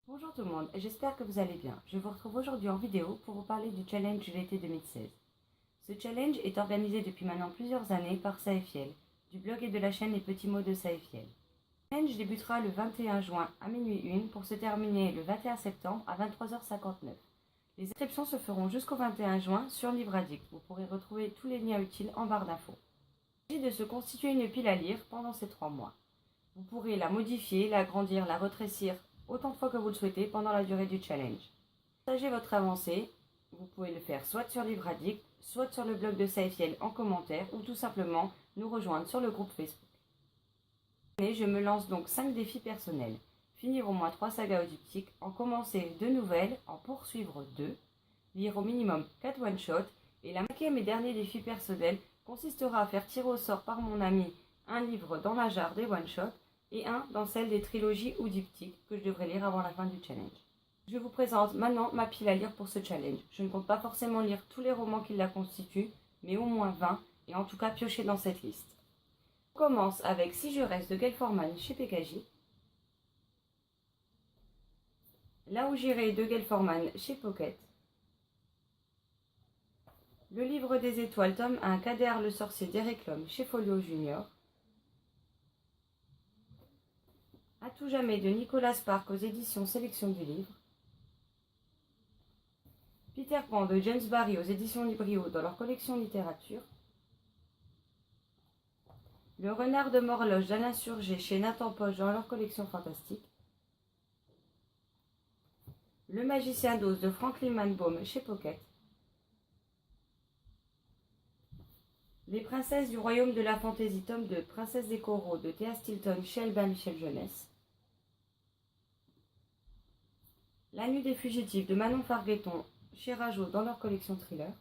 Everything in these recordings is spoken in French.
Bonjour tout le monde, j'espère que vous allez bien. Je vous retrouve aujourd'hui en vidéo pour vous parler du challenge de l'été 2016. Ce challenge est organisé depuis maintenant plusieurs années par Saefiel, du blog et de la chaîne Les Petits Mots de Saefiel. Le challenge débutera le 21 juin à minuit 1 pour se terminer le 21 septembre à 23h59. Les inscriptions se feront jusqu'au 21 juin sur LibreAddict. Vous pourrez retrouver tous les liens utiles en barre d'infos. Il s'agit de se constituer une pile à lire pendant ces 3 mois. Vous pourrez la modifier, l'agrandir, la retrécir autant de fois que vous le souhaitez pendant la durée du challenge. Partagez votre avancée, vous pouvez le faire soit sur LibreAddict, soit sur le blog de Saefiel en commentaire ou tout simplement nous rejoindre sur le groupe Facebook. Je me lance donc 5 défis personnels. Finir au moins 3 sagas audiptiques, en commencer 2 nouvelles, en poursuivre 2, lire au minimum 4 one-shots et la 5e et dernier défi personnel consistera à faire tirer au sort par mon ami un livre dans la jarre des one-shots et un dans celle des trilogies ou diptyques que je devrais lire avant la fin du challenge. Je vous présente maintenant ma pile à lire pour ce challenge. Je ne compte pas forcément lire tous les romans qui la constituent, mais au moins 20, et en tout cas piocher dans cette liste. On commence avec Si je reste de Gail Forman chez PKJ, Là où j'irai de Gail Forman chez Pocket, Le livre des étoiles, tome 1, Kader le sorcier d'Eric Lhomme chez Folio Junior, À tout jamais de Nicolas Spark aux éditions Sélection du Livre, Peter Pan de James Barry aux éditions Librio dans leur collection littérature, Le renard de Morloge d'Alain Surgé chez Nathan Poche dans leur collection fantastique, Le magicien d'Oz de Franklin Manbaum chez Pocket, Les princesses du royaume de la fantaisie tome 2, Princesse des coraux de Théa Stilton chez Albin Michel Jeunesse, La nuit des fugitifs de Manon Fargueton chez Rajo dans leur collection thriller,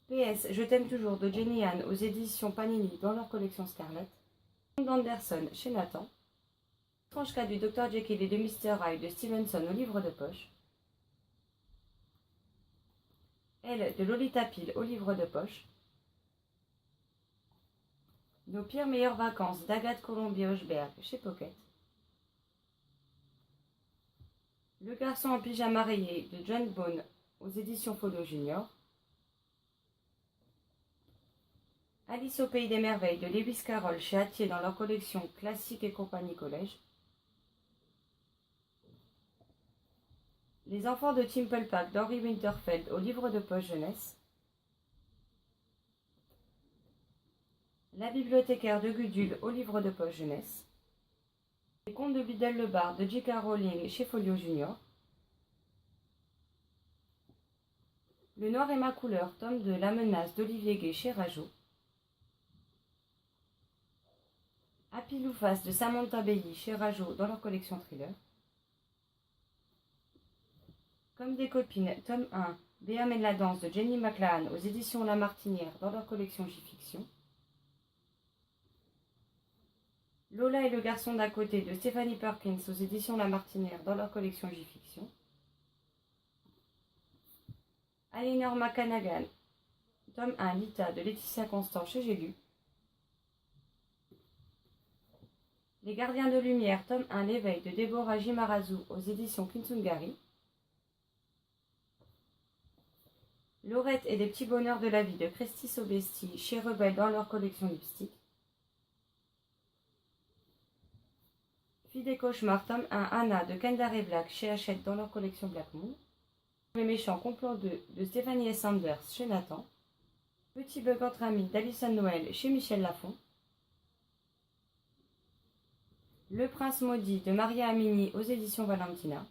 PS Je t'aime toujours de Jenny Anne aux éditions Panini dans leur collection Scarlett, d'Anderson chez Nathan, Étrange cas du Dr Jekyll et de Mr Hyde de Stevenson au livre de poche, Elle de Lolita Pyle au livre de poche, Nos pires meilleures vacances d'Agathe Colombier-Hochberg chez Pocket, Le garçon en pyjama rayé de John Bone aux éditions Folio Junior, Alice au pays des merveilles de Lewis Carroll chez Hatier dans leur collection Classique et compagnie Collège, Les enfants de Timplepack d'Henry Winterfeld au livre de poche jeunesse, La bibliothécaire de Gudule au livre de poche jeunesse, Les contes de Biddle le Bar de J.K. Rowling chez Folio Junior, Le noir et ma couleur, tome de La menace d'Olivier Gay chez Rajo, Happy Loufas de Samantha Bailly chez Rajo dans leur collection thriller, Comme des copines, tome 1, Béa mène la danse de Jenny McLahan aux éditions La Martinière dans leur collection J-Fiction, Lola et le garçon d'à côté de Stephanie Perkins aux éditions La Martinière dans leur collection J-Fiction, Aliénor McCanagan, tome 1, Lita de Laetitia Constant chez J'ai lu, Les gardiens de lumière, tome 1, L'éveil de Déborah Jimarazou aux éditions Kinsungari, Laurette et des petits bonheurs de la vie de Christy Sobesti chez Rebelle dans leur collection Lipstick, Fille des cauchemars, tome 1, Anna de Kendare Black chez Hachette dans leur collection Black Moon, Les méchants complot 2 de Stéphanie S. Sanders chez Nathan, Petit bug entre amis d'Alison Noël chez Michel Lafon, Le prince maudit de Maria Amini aux éditions Valentina,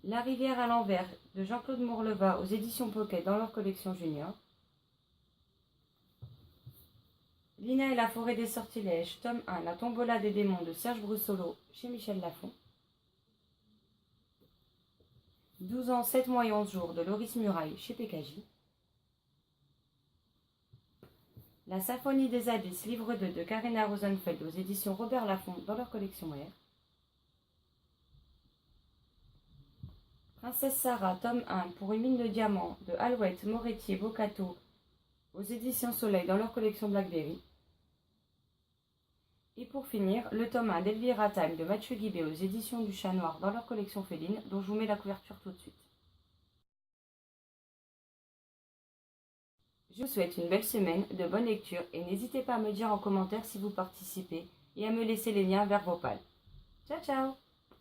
La rivière à l'envers de Jean-Claude Mourleva aux éditions Pocket dans leur collection Junior, Lina et la forêt des sortilèges, tome 1, La tombola des démons de Serge Brussolo chez Michel Lafon, 12 ans, 7 mois et 11 jours de Loris Muraille chez PKJ, La symphonie des abysses, livre 2 de Karina Rosenfeld aux éditions Robert Laffont dans leur collection R, Princesse Sarah, tome 1, pour une mine de diamants de Alouette, Moretti et Bocato aux éditions Soleil dans leur collection Blackberry, Et pour finir, le tome 1 d'Elvira Time de Mathieu Guibé aux éditions du Chat Noir dans leur collection féline, dont je vous mets la couverture tout de suite. Je vous souhaite une belle semaine, de bonnes lectures et n'hésitez pas à me dire en commentaire si vous participez et à me laisser les liens vers vos pales. Ciao ciao!